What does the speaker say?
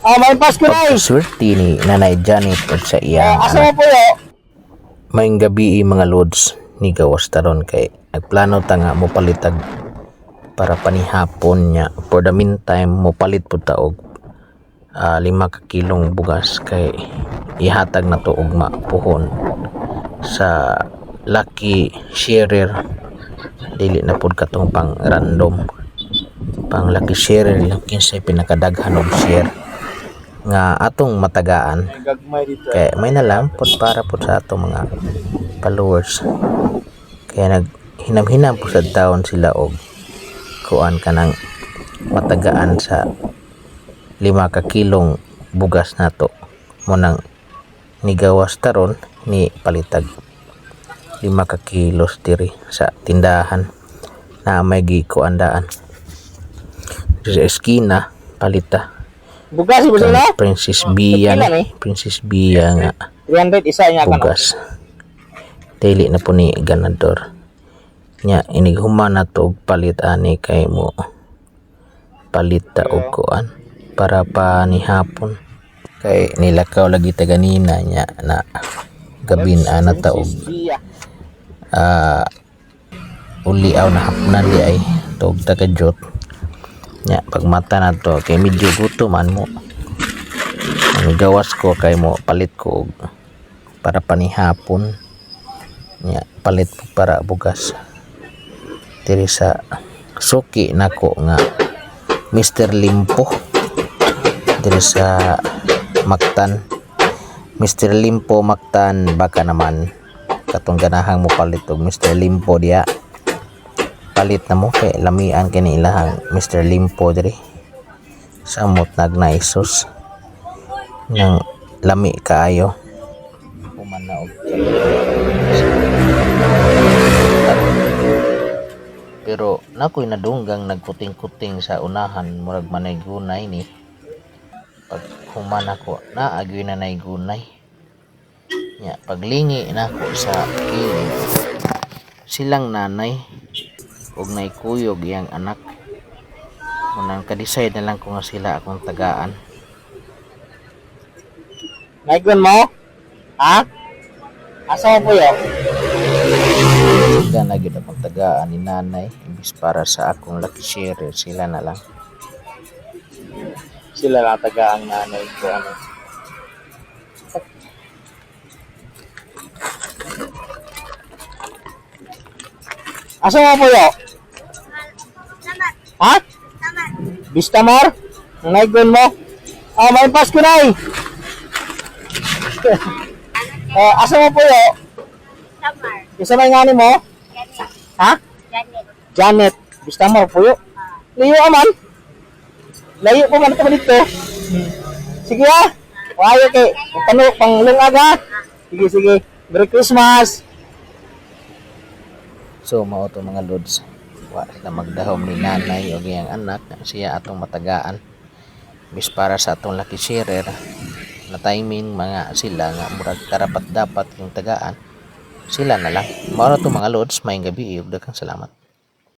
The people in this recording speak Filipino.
May Pasko na eh. Pagkaswerte ni Nanay Janet at sa iyang Asa mo po yo? maing gabi mga lods ni gawas taron kay nagplano ta nga mo palitag para panihapon niya. For the meantime mo palit po ta og 5 ka kilong bugas kay ihatag na to og mapuhon sa lucky sharer. Dili na pud katong pang random, pang lucky sharer yung kinsay pinakadaghan og share nga atong matagaan. Gagmay dito. Kaya may nalampot para po sa atong mga followers. Kaya naghinam-hinam po sa taon sila og kuan ka ng matagaan sa 5 ka kilong bugas na to. Munang nigawas taron ni palitag 5 ka kilos diri sa tindahan na may gikuandaan. Sa eskina palita. Bugas mo sila? Princess Bia na. Princess Bia nga 300 isa niya ka. bugas. Dili na po ni ganador. Nya inighuman na to og palit ani kay mo palit ta og kuan para pa ni hapon. Kay nilakaw lagi ta ganina nya na gabin ana ta og uliaw na hapnan di ay tog ta kajot. Nya pagmata na to kay medyo gutom man mo. Ang gawas ko kay mo palit ko para panihapon. Nya palit ko para bugas. Diri sa suki nako nga Mr. Limpo. Diri sa Mactan. Mr. Limpo Mactan baka naman katong ganahang mo palit og Mr. Limpo diya. Palit na mo kay lamian kini ilahang Mr. Limpo diri samot nagnaisos nang lami kaayo humana og pero nakoy nadunggang nagkuting-kuting sa unahan murag manay gunay ni pag humana ko naagyoy na nay gunay nya paglingi nako sa kilid silang nanay og naikuyog iyang anak. Munang ka-decide na lang kung sila akong tagaan. Naigon mo? Ha? Asa mo po yo? Sila na gyud akong tagaan ni nanay imbis para sa akong lucky share sila na lang. Sila lang taga ang nanay ko ano. Asa mo po yo? Ha? Bistamar? Naigon mo? May Pasko na eh. Asa mo po yo? Samar. Isa may ngani mo? Janet. Ha? Janet. Janet. Bistamar po yo. Layo aman. Layo po man ito dito. Sige ha. Wayo kay. Panglungag ha. Sige sige. Merry Christmas. So mao to mga lods. Wa na magdahom ni nanay og iyang anak siya atong matagaan. Bis para sa atong lucky sharer na timing mga sila nga murag karapat dapat yung tagaan. Sila na lang. Mao to mga lods, maayong gabi ug daghang salamat.